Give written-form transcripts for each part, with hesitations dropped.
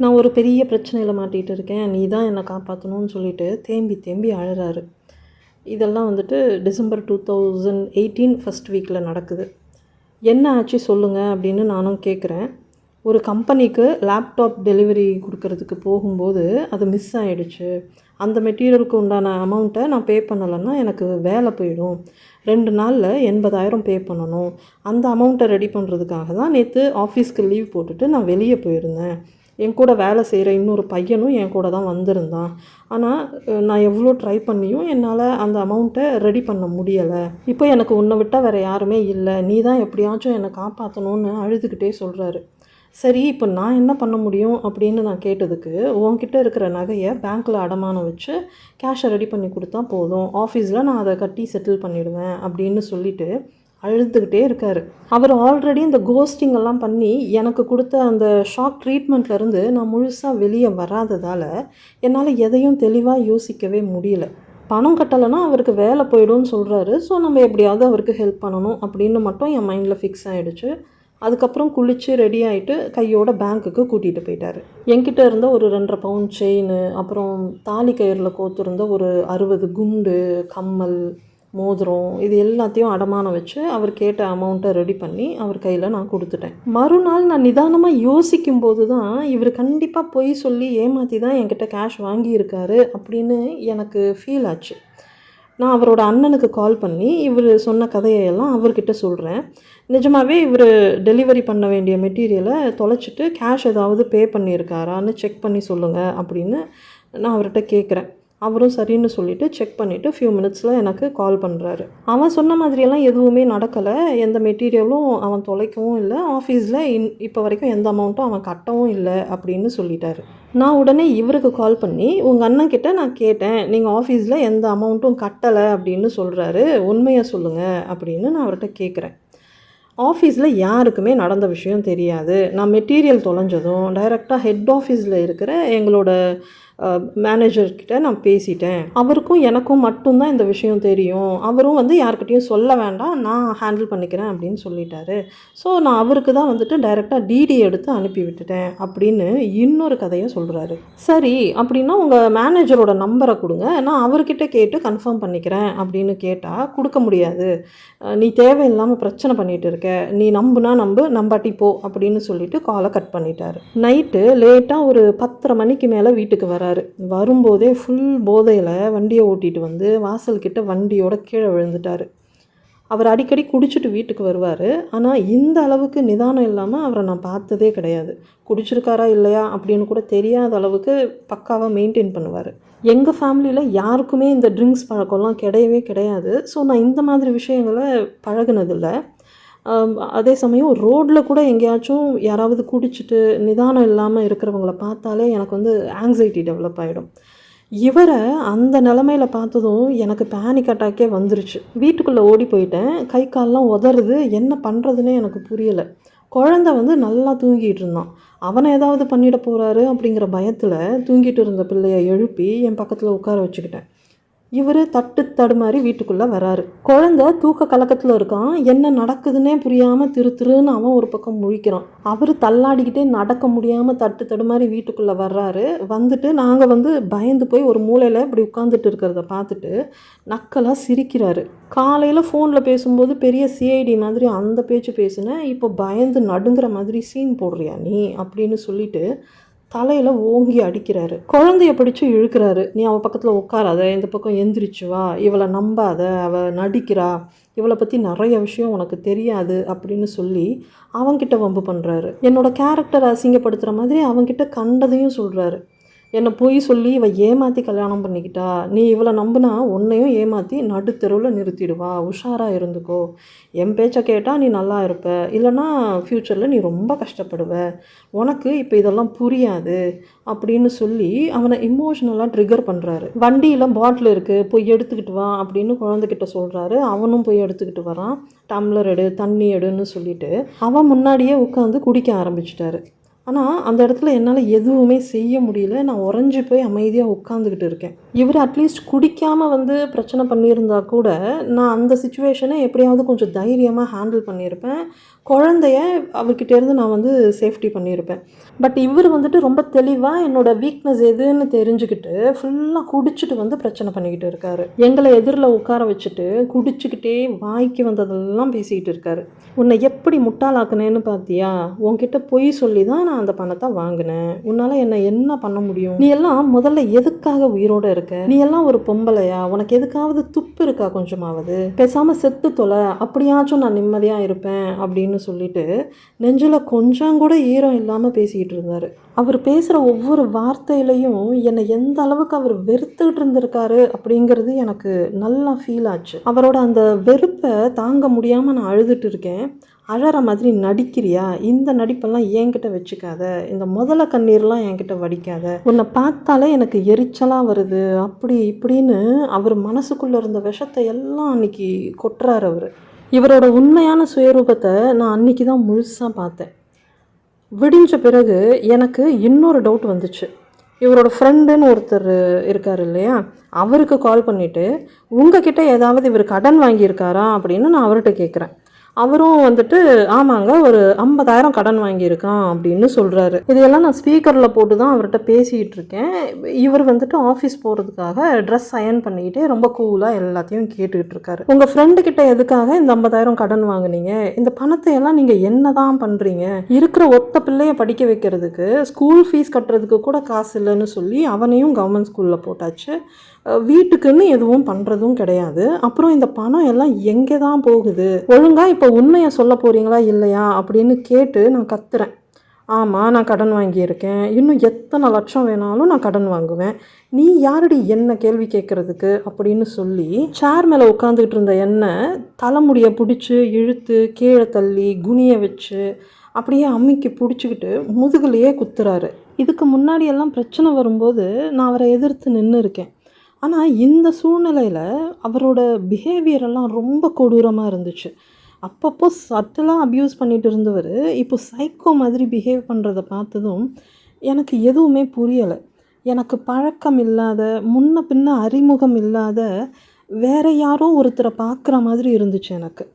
நான் ஒரு பெரிய பிரச்சனையில மாட்டிகிட்டு இருக்கேன், நீ தான் என்னை காப்பாற்றணும்னு சொல்லிட்டு தேம்பி தேம்பி அழுறாரு. இதெல்லாம் வந்துட்டு டிசம்பர் 2018 ஃபஸ்ட் வீக்கில் நடக்குது. என்ன ஆச்சு சொல்லுங்கள் அப்படின்னு நானும் கேட்குறேன். ஒரு கம்பெனிக்கு லேப்டாப் டெலிவரி கொடுக்கறதுக்கு போகும்போது அது மிஸ் ஆகிடுச்சு. அந்த மெட்டீரியலுக்கு உண்டான அமௌண்ட்டை நான் பே பண்ணலைன்னா எனக்கு வேலை போயிடும். 2 நாளில் 80,000 பே பண்ணணும். அந்த அமௌண்ட்டை ரெடி பண்ணுறதுக்காக தான் நேற்று ஆஃபீஸ்க்கு லீவ் போட்டுட்டு நான் வெளியே போயிருந்தேன். என் கூட வேலை செய்கிற இன்னொரு பையனும் என் கூட தான் வந்திருந்தான். ஆனால் நான் எவ்வளோ ட்ரை பண்ணியும் என்னால் அந்த அமௌண்ட்டை ரெடி பண்ண முடியலை. இப்போ எனக்கு உன்னை விட்டால் வேறு யாருமே இல்லை, நீ தான் எப்படியாச்சும் என்னை காப்பாற்றணும்னு அழுதுகிட்டே சொல்கிறாரு. சரி, இப்போ நான் என்ன பண்ண முடியும் அப்படின்னு நான் கேட்டதுக்கு, உன்கிட்ட இருக்கிற நகையை பேங்க்கில் அடமானம் வச்சு கேஷை ரெடி பண்ணி கொடுத்தா போதும், ஆஃபீஸில் நான் அதை கட்டி செட்டில் பண்ணிவிடுவேன் அப்படின்னு சொல்லிவிட்டு அழுதுகிட்டே இருக்கார். அவர் ஆல்ரெடி இந்த கோஸ்டிங் எல்லாம் பண்ணி எனக்கு கொடுத்த அந்த ஷாக் ட்ரீட்மெண்ட்லேருந்து நான் முழுசாக வெளியே வராததால் என்னால் எதையும் தெளிவாக யோசிக்கவே முடியல. பணம் கட்டலைன்னா அவருக்கு வேலை போய்டும்னு சொல்கிறாரு. ஸோ நம்ம எப்படியாவது அவருக்கு ஹெல்ப் பண்ணணும் அப்படின்னு மட்டும் என் மைண்டில் ஃபிக்ஸ் ஆகிடுச்சு. அதுக்கப்புறம் குளித்து ரெடி ஆகிட்டு கையோட பேங்க்குக்கு கூட்டிகிட்டு போயிட்டார். என்கிட்ட இருந்த ஒரு 2.5 பவுன் செயின், அப்புறம் தாலி கயிறில் கோத்துருந்த ஒரு 60 குண்டு, கம்மல், மோதிரம், இது எல்லாத்தையும் அடமானம் வச்சு அவர் கேட்ட அமௌண்ட்டை ரெடி பண்ணி அவர் கையில் நான் கொடுத்துட்டேன். மறுநாள் நான் நிதானமாக யோசிக்கும்போது தான் இவர் கண்டிப்பாக பொய் சொல்லி ஏமாற்றி தான் என்கிட்ட கேஷ் வாங்கியிருக்காரு அப்படின்னு எனக்கு ஃபீல் ஆச்சு. நான் அவரோட அண்ணனுக்கு கால் பண்ணி இவர் சொன்ன கதையெல்லாம் அவர்கிட்ட சொல்கிறேன். நிஜமாகவே இவர் டெலிவரி பண்ண வேண்டிய மெட்டீரியலை தொலைச்சிட்டு கேஷ் ஏதாவது பே பண்ணியிருக்காரான்னு செக் பண்ணி சொல்லுங்கள் அப்படின்னு நான் அவர்கிட்ட கேட்குறேன். அவரும் சரின்னு சொல்லிவிட்டு செக் பண்ணிவிட்டு ஃபியூ மினிட்ஸில் எனக்கு கால் பண்ணுறாரு. அவன் சொன்ன மாதிரியெல்லாம் எதுவுமே நடக்கலை. எந்த மெட்டீரியலும் அவன் தொலைக்கவும் இல்லை, ஆஃபீஸில் இப்போ வரைக்கும் எந்த அமௌண்ட்டும் அவன் கட்டவும் இல்லை அப்படின்னு சொல்லிட்டாரு. நான் உடனே இவருக்கு கால் பண்ணி உங்கள் அண்ணன்கிட்ட நான் கேட்டேன், நீங்கள் ஆஃபீஸில் எந்த அமௌண்ட்டும் கட்டலை அப்படின்னு சொல்கிறாரு, உண்மையை சொல்லுங்கள் அப்படின்னு நான் அவர்கிட்ட கேட்குறேன். ஆஃபீஸில் யாருக்குமே நடந்த விஷயம் தெரியாது. நான் மெட்டீரியல் தொலைஞ்சதும் டைரெக்டாக ஹெட் ஆஃபீஸில் இருக்கிற எங்களோட மேனேஜர்கிட்ட நான் பேசிட்டேன். அவருக்கும் எனக்கும் மட்டும்தான் இந்த விஷயம் தெரியும். அவரும் யார்கிட்டையும் சொல்ல வேண்டாம், நான் ஹேண்டில் பண்ணிக்கிறேன் அப்படின்னு சொல்லிட்டாரு. ஸோ நான் அவருக்கு தான் டைரெக்டாக டிடி எடுத்து அனுப்பி விட்டுட்டேன் அப்படின்னு இன்னொரு கதையை சொல்கிறாரு. சரி, அப்படின்னா உங்கள் மேனேஜரோட நம்பரை கொடுங்க, நான் அவர்கிட்ட கேட்டு கன்ஃபார்ம் பண்ணிக்கிறேன் அப்படின்னு கேட்டால் கொடுக்க முடியாது. நீ தேவையில்லாமல் பிரச்சனை பண்ணிகிட்டு இருக்க, நீ நம்புனா நம்பு, நம்பாட்டி போ அப்படின்னு சொல்லிட்டு காலை கட் பண்ணிட்டாரு. நைட்டு லேட்டாக ஒரு 10:30 மணிக்கு மேலே வீட்டுக்கு வரும்போதே ஃபுல் போதையில் வண்டியை ஓட்டிகிட்டு வாசல்கிட்ட வண்டியோட கீழே விழுந்துட்டார். அவர் அடிக்கடி குடிச்சிட்டு வீட்டுக்கு வருவார். ஆனால் இந்த அளவுக்கு நிதானம் இல்லாமல் அவரை நான் பார்த்ததே கிடையாது. குடிச்சிருக்காரா இல்லையா அப்படின்னு கூட தெரியாத அளவுக்கு பக்காவாக மெயின்டைன் பண்ணுவார். எங்கள் ஃபேமிலியில் யாருக்குமே இந்த ட்ரிங்க்ஸ் பழக்கம்லாம் கிடையவே கிடையாது. ஸோ நான் இந்த மாதிரி விஷயங்களை பழகினதில்லை. அதே சமயம் ரோட்டில் கூட எங்கேயாச்சும் யாராவது குடிச்சிட்டு நிதானம் இல்லாமல் இருக்கிறவங்கள பார்த்தாலே எனக்கு ஆங்ஸைட்டி டெவலப் ஆகிடும். இவரை அந்த நிலமையில் பார்த்ததும் எனக்கு பேனிக் அட்டாக்கே வந்துருச்சு. வீட்டுக்குள்ளே ஓடி போயிட்டேன். கை கால்லாம் உதறுது, என்ன பண்ணுறதுனே எனக்கு புரியலை. குழந்தை நல்லா தூங்கிட்டு இருந்தான். அவனை ஏதாவது பண்ணிட போகிறாரு அப்படிங்கிற பயத்தில் தூங்கிட்டு இருந்த பிள்ளையை எழுப்பி என் பக்கத்தில் உட்கார வச்சுக்கிட்டேன். இவர் தட்டு தடுமாறி வீட்டுக்குள்ளே வராரு. குழந்தை தூக்க கலக்கத்தில் இருக்கான். என்ன நடக்குதுன்னே புரியாமல் திருன்னு அவன் ஒரு பக்கம் முழிக்கிறான். அவர் தள்ளாடிக்கிட்டே நடக்க முடியாமல் தட்டு தடுமாறி வீட்டுக்குள்ளே வர்றாரு. நாங்கள் பயந்து போய் ஒரு மூலையில் இப்படி உட்காந்துட்டு இருக்கிறத பார்த்துட்டு நக்கலாக சிரிக்கிறாரு. காலையில் ஃபோனில் பேசும்போது பெரிய சிஐடி மாதிரி அந்த பேச்சு பேசுனேன், இப்போ பயந்து நடுங்கிற மாதிரி சீன் போடுறியா நீ அப்படின்னு சொல்லிட்டு தலையில் ஓங்கி அடிக்கிறாரு. குழந்தைய பிடிச்சி இழுக்கிறாரு. நீ அவள் பக்கத்தில் உட்காராத, இந்த பக்கம் எந்திரிச்சு வா, இவளை நம்பாத, அவள் நடிக்கிறா, இவளை பற்றி நிறைய விஷயம் உனக்கு தெரியாது அப்படின்னு சொல்லி அவன்கிட்ட வம்பு பண்ணுறாரு. என்னோட கேரக்டரை அசிங்கப்படுத்துகிற மாதிரி அவன்கிட்ட கண்டதையும் சொல்கிறாரு. என்னை போய் சொல்லி இவள் ஏமாற்றி கல்யாணம் பண்ணிக்கிட்டா, நீ இவளை நம்பினா உன்னையும் ஏமாற்றி நடுத்தெருவில் நிறுத்திடுவா, உஷாராக இருந்துக்கோ, என் பேச்சை கேட்டால் நீ நல்லா இருப்ப, இல்லைனா ஃப்யூச்சரில் நீ ரொம்ப கஷ்டப்படுவ, உனக்கு இப்போ இதெல்லாம் புரியாது அப்படின்னு சொல்லி அவனை இமோஷ்னலாக ட்ரிகர் பண்ணுறாரு. வண்டியில் பாட்டில் இருக்குது, போய் எடுத்துக்கிட்டு வா அப்படின்னு குழந்தைகிட்ட சொல்கிறாரு. அவனும் போய் எடுத்துக்கிட்டு வரான். டம்ளர் எடு, தண்ணி எடுன்னு சொல்லிட்டு அவன் முன்னாடியே உட்காந்து குடிக்க ஆரம்பிச்சிட்டாரு. ஆனால் அந்த இடத்துல என்னால் எதுவுமே செய்ய முடியல. நான் உறைஞ்சி போய் அமைதியாக உட்காந்துக்கிட்டு இருக்கேன். இவர் அட்லீஸ்ட் குடிக்காமல் வந்து பிரச்சனை பண்ணியிருந்தா கூட நான் அந்த சிச்சுவேஷனை எப்படியாவது கொஞ்சம் தைரியமாக ஹேண்டில் பண்ணியிருப்பேன். குழந்தைய அவர்கிட்டேருந்து நான் வந்து சேஃப்டி பண்ணியிருப்பேன். பட் இவர் வந்துட்டு ரொம்ப தெளிவாக என்னோடய வீக்னஸ் எதுன்னு தெரிஞ்சுக்கிட்டு ஃபுல்லாக குடிச்சிட்டு வந்து பிரச்சனை பண்ணிக்கிட்டு இருக்காரு. எங்களை எதிரில் உட்கார வச்சுட்டு குடிச்சுக்கிட்டே வாய்க்கு வந்ததெல்லாம் பேசிக்கிட்டு இருக்காரு. உன்னை எப்படி முட்டாளாக்குனேன்னு பார்த்தியா? உன்கிட்ட பொய் சொல்லி தான் நான் அந்த பணத்தை வாங்கினேன். உன்னால் என்னை என்ன பண்ண முடியும்? நீ எல்லாம் முதல்ல எதுக்காக உயிரோடு இருக்க? நீ எல்லாம் ஒரு பொம்பளையா? உனக்கு எதுக்காவது துப்பு இருக்கா கொஞ்சமாவது? பேசாமல் செத்து தொலை, அப்படியாச்சும் நான் நிம்மதியாக இருப்பேன் அப்படின்னு சொல்லிட்டு நெஞ்சில் கொஞ்சம் கூட ஈரம் இல்லாமல் பேசிக்கிட்டு இருந்தார். அவர் பேசுகிற ஒவ்வொரு வார்த்தையிலையும் என்னை எந்த அளவுக்கு அவர் வெறுத்துக்கிட்டு இருந்திருக்காரு அப்படிங்கிறது எனக்கு நல்லா ஃபீல் ஆச்சு. அவரோட அந்த வெறுப்பை தாங்க முடியாமல் நான் அழுதுட்டு இருக்கேன். அழற மாதிரி நடிக்கிறியா? இந்த நடிப்பெல்லாம் என்கிட்ட வச்சுக்காத, இந்த முதல கண்ணீர்லாம் என்கிட்ட வடிக்காத, உன்னை பார்த்தாலே எனக்கு எரிச்சலாக வருது, அப்படி இப்படின்னு அவர் மனசுக்குள்ளே இருந்த விஷத்தை எல்லாம் அன்னைக்கு கொட்டுறாரு அவர். இவரோட உண்மையான சுயரூபத்தை நான் அன்றைக்கி தான் முழுசாக பார்த்தேன். விடிஞ்ச பிறகு எனக்கு இன்னொரு டவுட் வந்துச்சு. இவரோட ஃப்ரெண்டுன்னு ஒருத்தர் இருக்கார் இல்லையா, அவருக்கு கால் பண்ணிவிட்டு உங்ககிட்ட ஏதாவது இவர் கடன் வாங்கியிருக்காரா அப்படின்னு நான் அவர்கிட்ட கேட்குறேன். அவரும் வந்துட்டு ஆமாங்க ஒரு 50,000 கடன் வாங்கியிருக்கான் அப்படின்னு சொல்கிறாரு. இதையெல்லாம் நான் ஸ்பீக்கரில் போட்டு தான் அவர்கிட்ட பேசிகிட்டு இருக்கேன். இவர் வந்துட்டு ஆஃபீஸ் போகிறதுக்காக ட்ரெஸ் அயன் பண்ணிக்கிட்டே ரொம்ப கூலாக எல்லாத்தையும் கேட்டுக்கிட்டு இருக்காரு. உங்கள் ஃப்ரெண்டுக்கிட்ட எதுக்காக இந்த 50,000 கடன் வாங்கினீங்க? இந்த பணத்தை எல்லாம் நீங்கள் என்ன தான் பண்ணுறீங்க? இருக்கிற ஒத்த பிள்ளைய படிக்க வைக்கிறதுக்கு, ஸ்கூல் ஃபீஸ் கட்டுறதுக்கு கூட காசு இல்லைன்னு சொல்லி அவனையும் கவர்மெண்ட் ஸ்கூலில் போட்டாச்சு. வீட்டுக்குன்னு எதுவும் பண்ணுறதும் கிடையாது. அப்புறம் இந்த பணம் எல்லாம் எங்கே தான் போகுது? ஒழுங்காக இப்போ உண்மையை சொல்ல போகிறீங்களா இல்லையா அப்படின்னு கேட்டு நான் கத்துறேன். ஆமாம், நான் கடன் வாங்கியிருக்கேன், இன்னும் எத்தனை லட்சம் வேணாலும் நான் கடன் வாங்குவேன், நீ யாரடி என்ன கேள்வி கேட்குறதுக்கு அப்படின்னு சொல்லி சேர் மேலே உட்காந்துக்கிட்டு இருந்த எண்ணெய் தலைமுடியை பிடிச்சி இழுத்து கீழே தள்ளி குனியை வச்சு அப்படியே அம்மிக்கு பிடிச்சிக்கிட்டு முதுகுலையே குத்துறாரு. இதுக்கு முன்னாடியெல்லாம் பிரச்சனை வரும்போது நான் அவரை எதிர்த்து நின்று இருக்கேன். ஆனால் இந்த சூழ்நிலையில் அவரோட பிஹேவியரெல்லாம் ரொம்ப கொடூரமாக இருந்துச்சு. அப்பப்போ சட்டலாக அப்யூஸ் பண்ணிகிட்டு இருந்தவர் இப்போ சைக்கோ மாதிரி பிஹேவ் பண்ணுறதை பார்த்ததும் எனக்கு எதுவுமே புரியலை. எனக்கு பழக்கம் இல்லாத, முன்ன பின்ன அறிமுகம் இல்லாத வேற யாரோ ஒருத்தரை பார்க்குற மாதிரி இருந்துச்சு எனக்கு.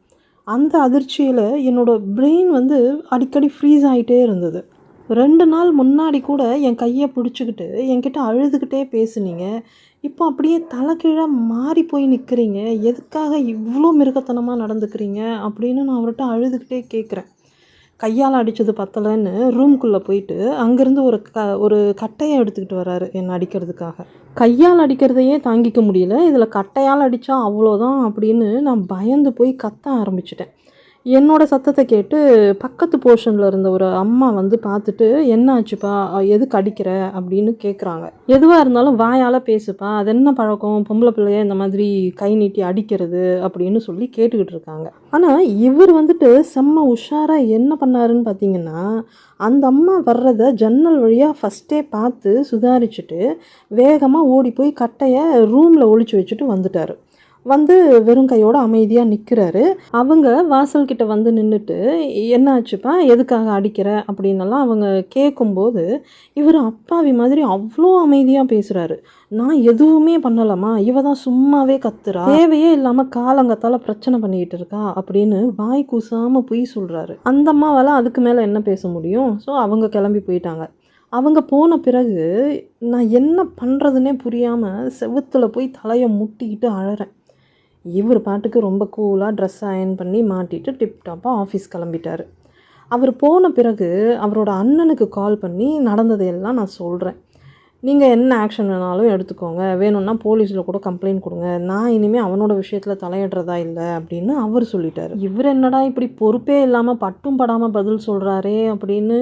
அந்த அதிர்ச்சியில் என்னோடய பிரெயின் வந்து அடிக்கடி ஃப்ரீஸ் ஆகிட்டே இருந்தது. 2 நாள் முன்னாடி கூட என் கையை பிடிச்சிக்கிட்டு என்கிட்ட அழுதுகிட்டே பேசுனீங்க, இப்போ அப்படியே தலைகீழாக மாறி போய் நிற்கிறீங்க, எதுக்காக இவ்வளோ மிருகத்தனமாக நடந்துக்கிறீங்க அப்படின்னு நான் அவர்கிட்ட அழுதுகிட்டே கேட்குறேன். கையால் அடித்தது பத்தலைன்னு ரூம்குள்ளே போயிட்டு அங்கேருந்து ஒரு கட்டையை எடுத்துக்கிட்டு வராரு என்னை அடிக்கிறதுக்காக. கையால் அடிக்கிறதையே தாங்கிக்க முடியல, இதில் கட்டையால் அடித்தா அவ்வளோதான் அப்படின்னு நான் பயந்து போய் கத்த ஆரம்பிச்சிட்டேன். என்னோடய சத்தத்தை கேட்டு பக்கத்து போர்ஷனில் இருந்த ஒரு அம்மா வந்து பார்த்துட்டு என்ன ஆச்சுப்பா, எதுக்கு அடிக்கிற அப்படின்னு கேட்குறாங்க. எதுவாக இருந்தாலும் வாயால் பேசுப்பா, அது என்ன பழக்கம், பொம்பளை பிள்ளைய இந்த மாதிரி கை நீட்டி அடிக்கிறது அப்படின்னு சொல்லி கேட்டுக்கிட்டு இருக்காங்க. ஆனால் இவர் வந்துட்டு செம்ம உஷாராக என்ன பண்ணாருன்னு பார்த்தீங்கன்னா, அந்த அம்மா வர்றதை ஜன்னல் வழியாக ஃபஸ்ட்டே பார்த்து சுதாரிச்சுட்டு வேகமாக ஓடி போய் கட்டையை ரூமில் ஒளிச்சு வச்சுட்டு வந்துட்டார். வந்து வெறும் கையோடு அமைதியாக நிற்கிறாரு. அவங்க வாசல்கிட்ட வந்து நின்றுட்டு என்ன ஆச்சுப்பா, எதுக்காக அடிக்கிற அப்படின்னலாம் அவங்க கேட்கும்போது இவர் அப்பாவி மாதிரி அவ்வளோ அமைதியாக பேசுகிறாரு. நான் எதுவுமே பண்ணலாமா, இவ தான் சும்மாவே கத்துறா, தேவையே இல்லாமல் காலங்கத்தால் பிரச்சனை பண்ணிக்கிட்டு இருக்கா அப்படின்னு வாய் கூசாமல் பொய் சொல்கிறாரு. அந்த அம்மாவால் அதுக்கு மேலே என்ன பேச முடியும்? ஸோ அவங்க கிளம்பி போயிட்டாங்க. அவங்க போன பிறகு நான் என்ன பண்ணுறதுனே புரியாமல் செவுத்தில் போய் தலையை முட்டிக்கிட்டு அழறேன். இவர் பாட்டுக்கு ரொம்ப கூலாக ட்ரெஸ் அயன் பண்ணி மாட்டிட்டு டிப்டாப்பாக ஆஃபீஸ் கிளம்பிட்டார். அவர் போன பிறகு அவரோட அண்ணனுக்கு கால் பண்ணி நடந்ததையெல்லாம் நான் சொல்கிறேன். நீங்கள் என்ன ஆக்ஷன் வேணாலும் எடுத்துக்கோங்க, வேணும்னா போலீஸில் கூட கம்ப்ளைண்ட் கொடுங்க, நான் இனிமேல் அவனோட விஷயத்தில் தலையிடுறதா இல்லை அப்படின்னு அவர் சொல்லிட்டார். இவர் என்னடா இப்படி பொறுப்பே இல்லாமல் பட்டும் படாமல் பதில் சொல்கிறாரே அப்படின்னு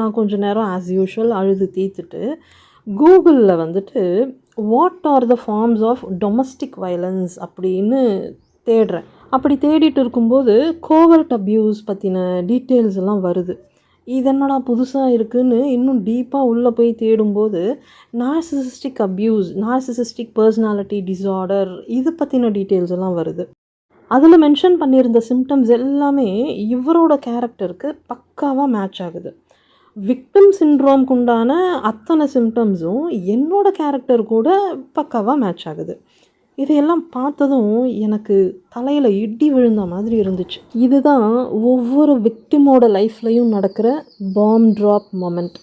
நான் கொஞ்சம் நேரம் ஆஸ் யூஷுவல் அழுது தீர்த்துட்டு கூகுளில் வந்துட்டு what are the forms of domestic violence அப்படின்னு தேடுறேன். அப்படி தேடிட்டு இருக்கும்போது கோவர்ட் அப்யூஸ் பற்றின டீட்டெயில்ஸ் எல்லாம் வருது. இது என்னடா புதுசாக இருக்குதுன்னு இன்னும் டீப்பாக உள்ளே போய் தேடும்போது narcissistic abuse, narcissistic personality disorder இது பற்றின டீட்டெயில்ஸ் எல்லாம் வருது. அதில் மென்ஷன் பண்ணியிருந்த சிம்டம்ஸ் எல்லாமே இவரோட கேரக்டருக்கு பக்காவாக மேட்ச் ஆகுது. விக்டிம் சிண்ட்ரோம்க்கு உண்டான அத்தனை சிம்டம்ஸும் என்னோட கேரக்டர் கூட பக்காவாக மேட்ச் ஆகுது. இதையெல்லாம் பார்த்ததும் எனக்கு தலையில் இடி விழுந்த மாதிரி இருந்துச்சு. இதுதான் ஒவ்வொரு விக்டிமோட லைஃப்லையும் நடக்கிற பாம் ட்ராப் மொமெண்ட்.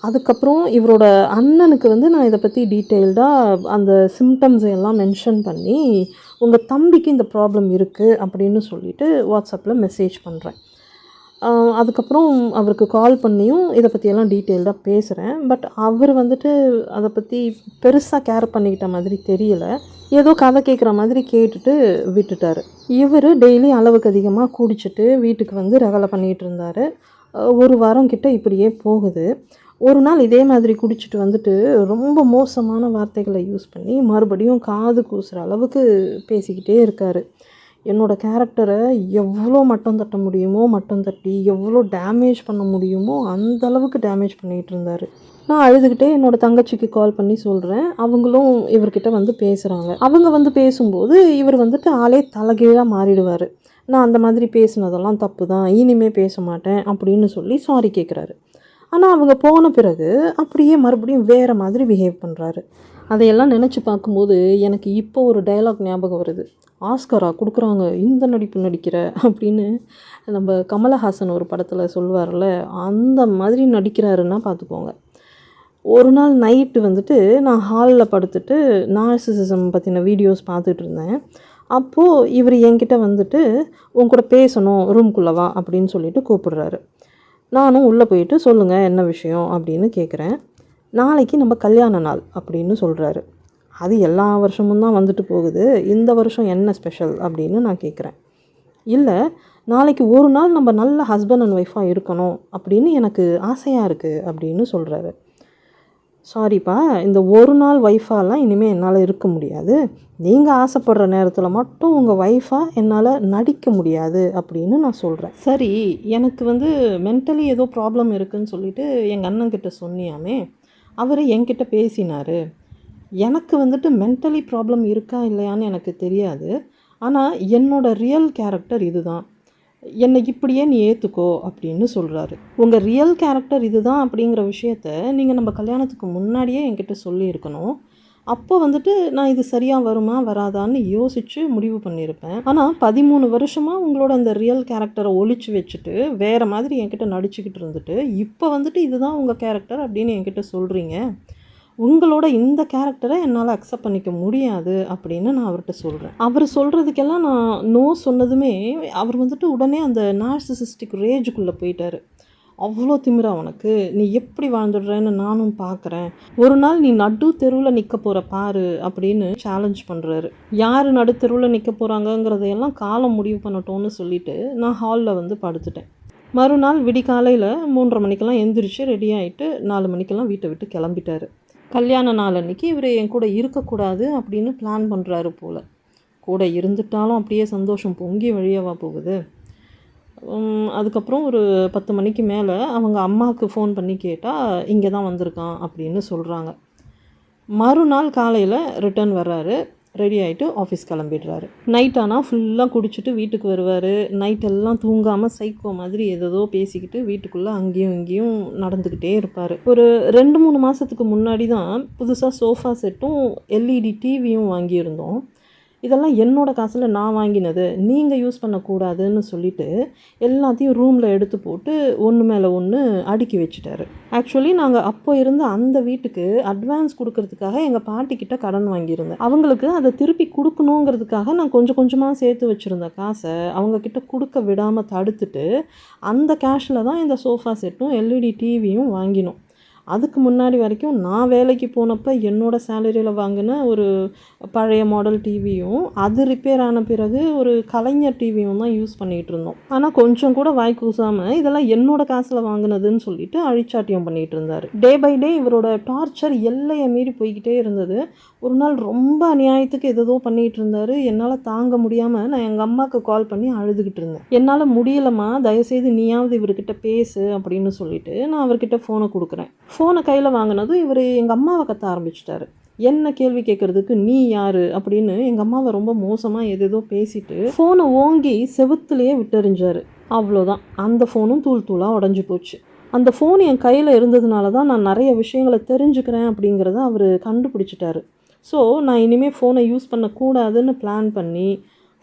அதுக்கப்புறம் இவரோட அண்ணனுக்கு வந்து நான் இதை பற்றி டீட்டெயில்டாக அந்த சிம்டம்ஸை எல்லாம் மென்ஷன் பண்ணி, உங்கள் தம்பிக்கு இந்த ப்ராப்ளம் இருக்குது அப்படின்னு சொல்லிட்டு வாட்ஸ்அப்பில் மெசேஜ் பண்ணுறேன். அதுக்கப்புறம் அவருக்கு கால் பண்ணியும் இதை பற்றியெல்லாம் டீட்டெயில்டாக பேசுகிறேன். பட் அவர் வந்துட்டு அதை பற்றி பெருசாக கேர் பண்ணிக்கிட்ட மாதிரி தெரியல. ஏதோ கதை கேட்குற மாதிரி கேட்டுட்டு விட்டுட்டார். இவர் டெய்லி அளவுக்கு அதிகமாக குடிச்சிட்டு வீட்டுக்கு வந்து ரகலை பண்ணிகிட்டு இருந்தார். 1 வாரம் கிட்ட இப்படியே போகுது. ஒரு நாள் இதே மாதிரி குடிச்சிட்டு வந்துட்டு ரொம்ப மோசமான வார்த்தைகளை யூஸ் பண்ணி மறுபடியும் காது கூசுகிற அளவுக்கு பேசிக்கிட்டே இருக்கார். என்னோடய கேரக்டரை எவ்வளோ மட்டம் தட்ட முடியுமோ மட்டம் தட்டி எவ்வளோ டேமேஜ் பண்ண முடியுமோ அந்த அளவுக்கு டேமேஜ் பண்ணிகிட்டு இருந்தார். நான் அழுதுகிட்டே என்னோடய தங்கச்சிக்கு கால் பண்ணி சொல்கிறேன். அவங்களும் இவர்கிட்ட வந்து பேசுகிறாங்க. அவங்க வந்து பேசும்போது இவர் வந்துட்டு ஆளே தலைகீழாக மாறிடுவார். நான் அந்த மாதிரி பேசுனதெல்லாம் தப்பு தான், இனிமேல் பேச மாட்டேன் அப்படின்னு சொல்லி சாரி கேட்குறாரு. ஆனால் அவங்க போன பிறகு அப்படியே மறுபடியும் வேறு மாதிரி பிஹேவ் பண்ணுறாரு. அதையெல்லாம் நினச்சி பார்க்கும்போது எனக்கு இப்போ ஒரு டயலாக் ஞாபகம் வருது. ஆஸ்கரா கொடுக்குறாங்க, இந்த நடிப்பு நடிக்கிற அப்படின்னு நம்ம கமலஹாசன் ஒரு படத்தில் சொல்லுவார்ல, அந்த மாதிரி நடிக்கிறாருன்னா பார்த்துக்கோங்க. ஒரு நாள் நைட்டு வந்துட்டு நான் ஹாலில் படுத்துட்டு நார்சிசிசம் பற்றின வீடியோஸ் பார்த்துட்டு இருந்தேன். அப்போது இவர் என்கிட்ட வந்துட்டு உன் கூட பேசணும், ரூம்குள்ளே வா அப்படின்னு சொல்லிட்டு கூப்பிடுறாரு. நானும் உள்ளே போயிட்டு சொல்லுங்கள் என்ன விஷயம் அப்படின்னு கேட்குறேன். நாளைக்கு நம்ம கல்யாண நாள் அப்படின்னு சொல்கிறாரு. அது எல்லா வருஷமும் தான் வந்துட்டு போகுது, இந்த வருஷம் என்ன ஸ்பெஷல் அப்படின்னு நான் கேட்குறேன். இல்லை, நாளைக்கு ஒரு நாள் நம்ம நல்ல ஹஸ்பண்ட் அண்ட் ஒய்ஃபாக இருக்கணும் அப்படின்னு எனக்கு ஆசையாக இருக்குது அப்படின்னு சொல்கிறாரு. சாரிப்பா, இந்த ஒரு நாள் ஒய்ஃபாலாம் இனிமேல் என்னால் இருக்க முடியாது. நீங்கள் ஆசைப்படுற நேரத்தில் மட்டும் உங்கள் ஒய்ஃபாக என்னால் நடிக்க முடியாது அப்படின்னு நான் சொல்கிறேன். சரி, எனக்கு வந்து மென்டலி ஏதோ ப்ராப்ளம் இருக்குதுன்னு சொல்லிட்டு எங்கள் அண்ணன்கிட்ட சொன்னியாமே, அவர் என்கிட்ட பேசினார். எனக்கு வந்துட்டு மென்டலி ப்ராப்ளம் இருக்கா இல்லையான்னு எனக்கு தெரியாது. ஆனால் என்னோடய ரியல் கேரக்டர் இதுதான், என்னை இப்படியே நீ ஏற்றுக்கோ அப்படின்னு சொல்கிறாரு. உங்கள் ரியல் கேரக்டர் இதுதான் அப்படிங்கிற விஷயத்த நீங்கள் நம்ம கல்யாணத்துக்கு முன்னாடியே என்கிட்ட சொல்லியிருக்கணும். அப்போ வந்துட்டு நான் இது சரியாக வருமா வராதான்னு யோசித்து முடிவு பண்ணியிருப்பேன். ஆனால் 13 வருஷமாக உங்களோட அந்த ரியல் கேரக்டரை ஒழிச்சு வச்சுட்டு வேறு மாதிரி என்கிட்ட நடிச்சுக்கிட்டு இருந்துட்டு இப்போ வந்துட்டு இதுதான் உங்கள் கேரக்டர் அப்படின்னு என்கிட்ட சொல்கிறீங்க. உங்களோட இந்த கேரக்டரை என்னால் அக்செப்ட் பண்ணிக்க முடியாது அப்படின்னு நான் அவர்கிட்ட சொல்கிறேன். அவர் சொல்கிறதுக்கெல்லாம் நான் நோ சொன்னதுமே அவர் வந்துட்டு உடனே அந்த நார்சிசிஸ்டிக் ரேஜுக்குள்ளே போயிட்டார். அவ்வளோ திமிரா உனக்கு, நீ எப்படி வாழ்ந்துடுறேன்னு நானும் பார்க்குறேன், ஒரு நாள் நீ நடு தெருவில் நிற்க போகிற பாரு அப்படின்னு சேலஞ்ச் பண்ணுறாரு. யார் நடு தெருவில் நிற்க போகிறாங்கங்கிறதையெல்லாம் காலம் முடிவு பண்ணட்டோன்னு சொல்லிவிட்டு நான் ஹாலில் வந்து படுத்துட்டேன். மறுநாள் விடிகாலையில் 3:30 மணிக்கெல்லாம் எந்திரிச்சு ரெடி ஆகிட்டு 4 மணிக்கெல்லாம் வீட்டை விட்டு கிளம்பிட்டார். கல்யாண நாள் அன்றைக்கி இவர் என் கூட இருக்கக்கூடாது அப்படின்னு பிளான் பண்ணுறாரு போல். கூட இருந்துட்டாலும் அப்படியே சந்தோஷம் பொங்கி வழியவா போகுது. அதுக்கப்புறம் ஒரு 10 மணிக்கு மேலே அவங்க அம்மாவுக்கு ஃபோன் பண்ணி கேட்டால் இங்கே தான் வந்திருக்கான் அப்படின்னு சொல்கிறாங்க. மறுநாள் காலையில் ரிட்டர்ன் வர்றாரு. ரெடி ஆகிட்டு ஆஃபீஸ் கிளம்பிடுறாரு. நைட் ஆனால் ஃபுல்லாக குடிச்சிட்டு வீட்டுக்கு வருவார். நைட்டெல்லாம் தூங்காமல் சைக்கோ மாதிரி ஏதோ பேசிக்கிட்டு வீட்டுக்குள்ளே அங்கேயும் இங்கேயும் நடந்துக்கிட்டே இருப்பார். ஒரு 2-3 மாதத்துக்கு முன்னாடி தான் புதுசாக சோஃபா செட்டும் எல்இடி டிவியும் வாங்கியிருந்தோம். இதெல்லாம் என்னோடய காசில் நான் வாங்கினது, நீங்கள் யூஸ் பண்ணக்கூடாதுன்னு சொல்லிவிட்டு எல்லாத்தையும் ரூமில் எடுத்து போட்டு ஒன்று மேலே ஒன்று அடுக்கி வச்சுட்டாரு. ஆக்சுவலி நாங்கள் அப்போ இருந்த அந்த வீட்டுக்கு அட்வான்ஸ் கொடுக்கறதுக்காக எங்கள் பாட்டிக்கிட்ட கடன் வாங்கியிருந்தேன். அவங்களுக்கு அதை திருப்பி கொடுக்கணுங்கிறதுக்காக நான் கொஞ்சம் கொஞ்சமாக சேர்த்து வச்சுருந்த காசை அவங்கக்கிட்ட கொடுக்க விடாமல் தடுத்துட்டு அந்த கேஷில் தான் இந்த சோஃபா செட்டும் எல்இடி டிவியும் வாங்கினோம். அதுக்கு முன்னாடி வரைக்கும் நான் வேலைக்கு போனப்போ என்னோடய சேலரியில் வாங்கின ஒரு பழைய மாடல் டிவியும் அது ரிப்பேர் ஆன பிறகு ஒரு கலைஞர் டிவியும் தான் யூஸ் பண்ணிகிட்டு இருந்தோம். ஆனால் கொஞ்சம் கூட வாய் கூசாமல் இதெல்லாம் என்னோடய காசில் வாங்கினதுன்னு சொல்லிட்டு அழிச்சாட்டியம் பண்ணிகிட்டு இருந்தார். டே பை டே இவரோட டார்ச்சர் எல்லையை மீறி போய்கிட்டே இருந்தது. ஒரு நாள் ரொம்ப அநியாயத்துக்கு ஏதோ பண்ணிகிட்டு இருந்தார். என்னால் தாங்க முடியாமல் நான் எங்கள் அம்மாவுக்கு கால் பண்ணி அழுதுகிட்டு இருந்தேன். என்னால் முடியலம்மா, தயவுசெய்து நீயாவது இவர்கிட்ட பேசு அப்படின்னு சொல்லிட்டு நான் அவர்கிட்ட ஃபோனை கொடுக்குறேன். ஃபோனை கையில் வாங்கினதும் இவர் எங்கள் அம்மாவை கத்த ஆரம்பிச்சிட்டாரு. என்ன கேள்வி கேட்குறதுக்கு நீ யார் அப்படின்னு எங்கள் அம்மாவை ரொம்ப மோசமாக ஏதேதோ பேசிட்டு ஃபோனை ஓங்கி செவுத்துலேயே விட்டெறிஞ்சார். அவ்வளோதான், அந்த ஃபோனும் தூள் தூளாக உடஞ்சி போச்சு. அந்த ஃபோன் என் கையில் இருந்ததுனால தான் நான் நிறைய விஷயங்களை தெரிஞ்சுக்கிறேன் அப்படிங்கிறத அவர் கண்டுபிடிச்சிட்டாரு. ஸோ நான் இனிமேல் ஃபோனை யூஸ் பண்ணக்கூடாதுன்னு பிளான் பண்ணி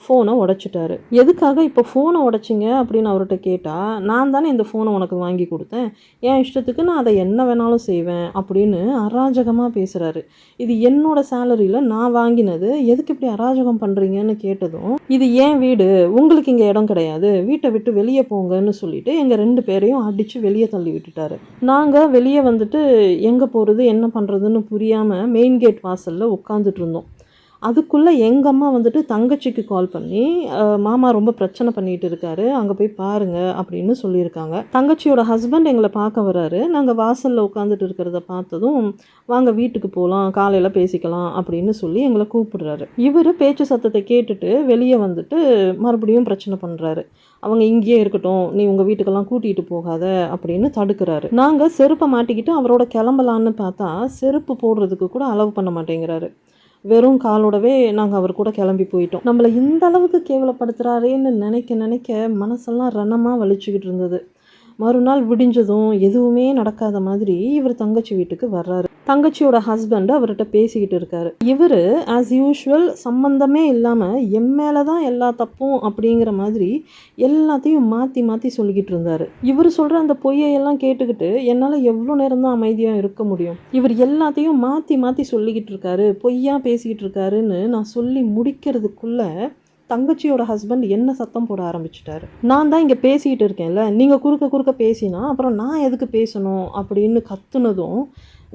ஃபோனை உடைச்சிட்டாரு. எதுக்காக இப்போ ஃபோனை உடைச்சிங்க அப்படின்னு அவர்கிட்ட கேட்டால், நான் தானே இந்த ஃபோனை உனக்கு வாங்கி கொடுத்தேன், என் இஷ்டத்துக்கு நான் அதை என்ன வேணாலும் செய்வேன் அப்படின்னு அராஜகமாக பேசுகிறாரு. இது என்னோட சேலரியில் நான் வாங்கினது, எதுக்கு இப்படி அராஜகம் பண்ணுறீங்கன்னு கேட்டதும், இது ஏன் வீடு, உங்களுக்கு இங்கே இடம் கிடையாது, வீட்டை விட்டு வெளியே போங்கன்னு சொல்லிட்டு எங்கள் 2 பேரையும் அடித்து வெளியே தள்ளி விட்டுட்டாரு. நாங்கள் வெளியே வந்துட்டு எங்கே போகிறது என்ன பண்ணுறதுன்னு புரியாமல் மெயின் கேட் வாசலில் உட்காந்துட்டு இருந்தோம். அதுக்குள்ளே எங்கள் அம்மா வந்துட்டு தங்கச்சிக்கு கால் பண்ணி, மாமா ரொம்ப பிரச்சனை பண்ணிகிட்டு இருக்காரு, அங்கே போய் பாருங்கள் அப்படின்னு சொல்லியிருக்காங்க. தங்கச்சியோட ஹஸ்பண்ட் எங்களை பார்க்க வராரு. நாங்கள் வாசலில் உட்காந்துட்டு இருக்கிறத பார்த்ததும், வாங்க வீட்டுக்கு போகலாம், காலையில் பேசிக்கலாம் அப்படின்னு சொல்லி எங்களை கூப்பிடுறாரு. இவர் பேச்சு சத்தத்தை கேட்டுட்டு வெளியே வந்துட்டு மறுபடியும் பிரச்சனை பண்ணுறாரு. அவங்க இங்கேயே இருக்கட்டும், நீ உங்கள் வீட்டுக்கெல்லாம் கூட்டிகிட்டு போகாத அப்படின்னு தடுக்கிறாரு. நாங்கள் செருப்பை மாட்டிக்கிட்டு அவரோட கிளம்பலான்னு பார்த்தா செருப்பு போடுறதுக்கு கூட அலோவ் பண்ண மாட்டேங்கிறாரு. வெறும் காலோடவே நாங்கள் அவர் கூட கிளம்பி போயிட்டோம். நம்மளை இந்த அளவுக்கு கேவலப்படுத்துகிறாரேன்னு நினைக்க மனசெல்லாம் ரணமாக வலிச்சுக்கிட்டு இருந்தது. மறுநாள் விடிஞ்சதும் எதுவுமே நடக்காத மாதிரி இவர் தங்கச்சி வீட்டுக்கு வர்றாரு. தங்கச்சியோட ஹஸ்பண்ட் அவர்கிட்ட பேசிக்கிட்டு இருக்காரு. இவர் ஆஸ் யூஷுவல் சம்மந்தமே இல்லாமல் என் மேலே தான் எல்லா தப்பும் அப்படிங்கிற மாதிரி எல்லாத்தையும் மாற்றி மாற்றி சொல்லிக்கிட்டு இருந்தார். இவர் சொல்கிற அந்த பொய்யெல்லாம் கேட்டுக்கிட்டு என்னால் எவ்வளோ நேரம் தான் அமைதியாக இருக்க முடியும்? இவர் எல்லாத்தையும் மாற்றி மாற்றி சொல்லிக்கிட்டு இருக்காரு, பொய்யா பேசிக்கிட்டு இருக்காருன்னு நான் சொல்லி முடிக்கிறதுக்குள்ளே தங்கச்சியோட ஹஸ்பண்ட் என்ன சத்தம் போட ஆரம்பிச்சிட்டாரு. நான் தான் இங்கே பேசிக்கிட்டு இருக்கேன்ல, நீங்கள் குறுக்க பேசினா அப்புறம் நான் எதுக்கு பேசணும் அப்படின்னு கத்துனதும்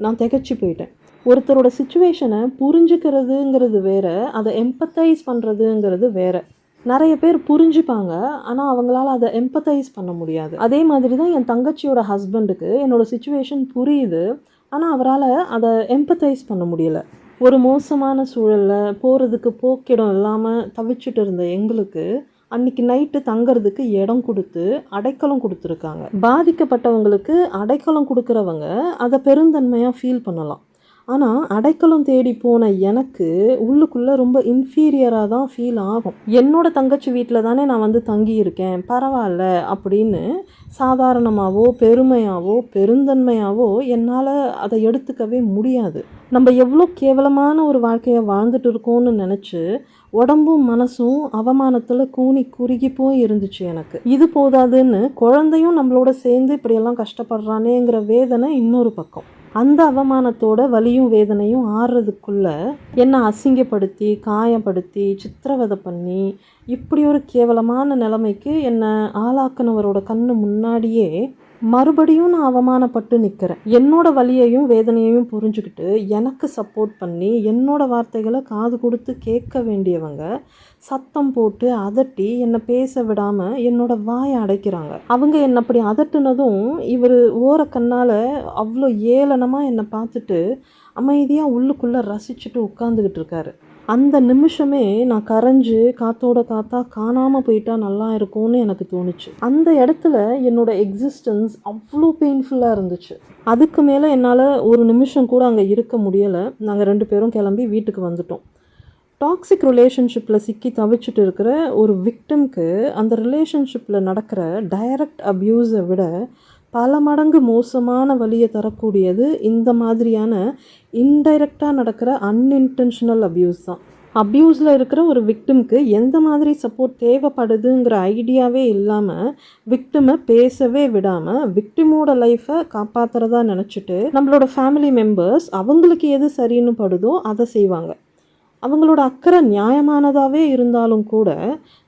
நான் திகச்சு போயிட்டேன். ஒருத்தரோட சுச்சுவேஷனை புரிஞ்சுக்கிறதுங்கிறது வேற, அதை எம்பத்தைஸ் பண்ணுறதுங்கிறது வேற. நிறைய பேர் புரிஞ்சுப்பாங்க, ஆனால் அவங்களால அதை எம்பத்தைஸ் பண்ண முடியாது. அதே மாதிரி தான் என் தங்கச்சியோட ஹஸ்பண்டுக்கு என்னோடய சுச்சுவேஷன் புரியுது, ஆனால் அவரால் அதை எம்பத்தைஸ் பண்ண முடியலை. ஒரு மோசமான சூழலில் போகிறதுக்கு போக்கிடம் இல்லாமல் தவிச்சிட்டு இருந்த எங்களுக்கு அன்றைக்கி நைட்டு தங்கிறதுக்கு இடம் கொடுத்து அடைக்கலம் கொடுத்துருக்காங்க. பாதிக்கப்பட்டவங்களுக்கு அடைக்கலம் கொடுக்குறவங்க அதை பெருந்தன்மையாக ஃபீல் பண்ணலாம். ஆனால் அடைக்கலம் தேடி போன எனக்கு உள்ளுக்குள்ளே ரொம்ப இன்ஃபீரியராக தான் ஃபீல் ஆகும். என்னோட தங்கச்சி வீட்டில் தானே நான் வந்து தங்கியிருக்கேன், பரவாயில்ல அப்படின்னு சாதாரணமாகவோ பெருமையாகவோ பெருந்தன்மையாகவோ என்னால் அதை எடுத்துக்கவே முடியாது. நம்ம எவ்வளோ கேவலமான ஒரு வாழ்க்கையை வாழ்ந்துட்டு இருக்கோம்னு நினச்சி உடம்பும் மனசும் அவமானத்தில் கூனி குறுகி போய் இருந்துச்சு எனக்கு. இது போதாதுன்னு குழந்தையும் நம்மளோட சேர்ந்து இப்படியெல்லாம் கஷ்டப்படுறானேங்கிற வேதனை இன்னொரு பக்கம். அந்த அவமானத்தோட வலியும் வேதனையும் ஆறுறதுக்குள்ள என்னை அசிங்கப்படுத்தி காயப்படுத்தி சித்திரவதை பண்ணி இப்படி ஒரு கேவலமான நிலைமைக்கு என்னை ஆளாக்குனவரோட கண்ணு முன்னாடியே மறுபடியும் நான் அவமானப்பட்டு நிற்கிறேன். என்னோட வலியையும் வேதனையையும் புரிஞ்சுக்கிட்டு எனக்கு சப்போர்ட் பண்ணி என்னோட வார்த்தைகளை காது கொடுத்து கேட்க வேண்டியவங்க சத்தம் போட்டு அதட்டி என்னை பேச விடாமல் என்னோட வாயை அடைக்கிறாங்க. அவங்க என்னை அப்படி அதட்டுனதும் இவர் ஓரக்கண்ணால் அவ்வளோ ஏளனமாக என்னை பார்த்துட்டு அமைதியாக உள்ளுக்குள்ளே ரசிச்சுட்டு உட்காந்துக்கிட்டு இருக்காரு. அந்த நிமிஷமே நான் கரைஞ்சு காத்தோட காத்தா காணாமல் போயிட்டா நல்லா இருக்கும்னு எனக்கு தோணுச்சு. அந்த இடத்துல என்னோடய எக்ஸிஸ்டன்ஸ் அவ்வளோ பெயின்ஃபுல்லாக இருந்துச்சு. அதுக்கு மேலே என்னால் ஒரு நிமிஷம் கூட அங்கே இருக்க முடியலை. நாங்கள் 2 பேரும் கிளம்பி வீட்டுக்கு வந்துட்டோம். டாக்ஸிக் ரிலேஷன்ஷிப்பில் சிக்கி தவிச்சிட்டு இருக்கிற ஒரு விக்டிம்க்கு அந்த ரிலேஷன்ஷிப்பில் நடக்கிற டைரக்ட் அப்யூஸை விட பல மடங்கு மோசமான வலியை தரக்கூடியது இந்த மாதிரியான இன்டைரக்டாக நடக்கிற அன்இன்டென்ஷனல் அப்யூஸ் தான். அப்யூஸில் இருக்கிற ஒரு விக்டிம்க்கு எந்த மாதிரி சப்போர்ட் தேவைப்படுதுங்கிற ஐடியாவே இல்லாமல் விக்டிமை பேசவே விடாமல் விக்டிமோட லைஃப்பை காப்பாற்றுறதா நினச்சிட்டு நம்மளோட ஃபேமிலி மெம்பர்ஸ் அவங்களுக்கு எது சரின்னு படுதோ அதை செய்வாங்க. அவங்களோட அக்கறை நியாயமானதாகவே இருந்தாலும் கூட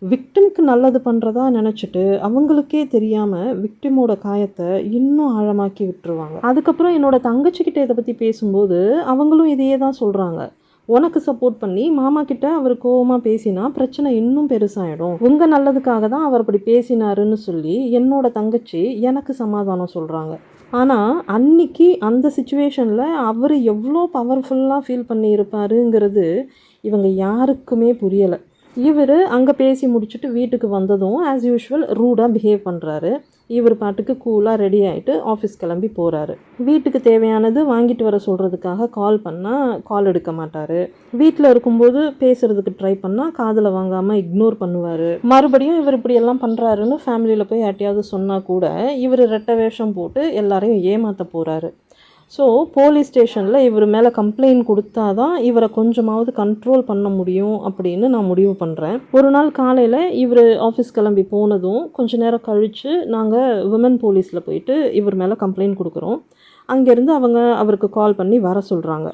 விக்டிம்க்கு நல்லது பண்ணுறதா நினச்சிட்டு அவங்களுக்கே தெரியாமல் விக்டிமோட காயத்தை இன்னும் ஆழமாக்கி விட்டுருவாங்க. அதுக்கப்புறம் என்னோட தங்கச்சிக்கிட்ட இதை பற்றி பேசும்போது அவங்களும் இதையே தான் சொல்கிறாங்க. உனக்கு சப்போர்ட் பண்ணி மாமா கிட்ட அவர் கோவமாக பேசினா பிரச்சனை இன்னும் பெருசாகிடும், உங்கள் நல்லதுக்காக தான் அவர் அப்படி பேசினாருன்னு சொல்லி என்னோட தங்கச்சி எனக்கு சமாதானம் சொல்கிறாங்க. ஆனால் அன்னைக்கு அந்த சிச்சுவேஷனில் அவர் எவ்வளோ பவர்ஃபுல்லாக ஃபீல் பண்ணியிருப்பாருங்கிறது இவங்க யாருக்குமே புரியலை. இவர் அங்கே பேசி முடிச்சுட்டு வீட்டுக்கு வந்ததும் ஆஸ் யூஷுவல் ரூடாக பிஹேவ் பண்ணுறாரு. இவர் பாட்டுக்கு கூலாக ரெடி ஆகிட்டு ஆஃபீஸ் கிளம்பி போகிறாரு. வீட்டுக்கு தேவையானது வாங்கிட்டு வர சொல்கிறதுக்காக கால் பண்ணால் கால் எடுக்க மாட்டார். வீட்டில் இருக்கும்போது பேசுகிறதுக்கு ட்ரை பண்ணால் காதில் வாங்காமல் இக்னோர் பண்ணுவார். மறுபடியும் இவர் இப்படியெல்லாம் பண்ணுறாருன்னு ஃபேமிலியில் போய் யார்ட்டையாவது சொன்னால் கூட இவர் ரெட்டை வேஷம் போட்டு எல்லாரையும் ஏமாற்ற போகிறாரு. ஸோ போலீஸ் ஸ்டேஷனில் இவர் மேலே கம்ப்ளைண்ட் கொடுத்தா தான் இவரை கொஞ்சமாவது கண்ட்ரோல் பண்ண முடியும் அப்படின்னு நான் முடிவு பண்ணுறேன். ஒரு நாள் காலையில் இவர் ஆஃபீஸ் கிளம்பி போனதும் கொஞ்ச நேரம் கழித்து நாங்கள் விமன் போலீஸில் போயிட்டு இவர் மேலே கம்ப்ளைண்ட் கொடுக்குறோம். அங்கேருந்து அவங்க அவருக்கு கால் பண்ணி வர சொல்கிறாங்க.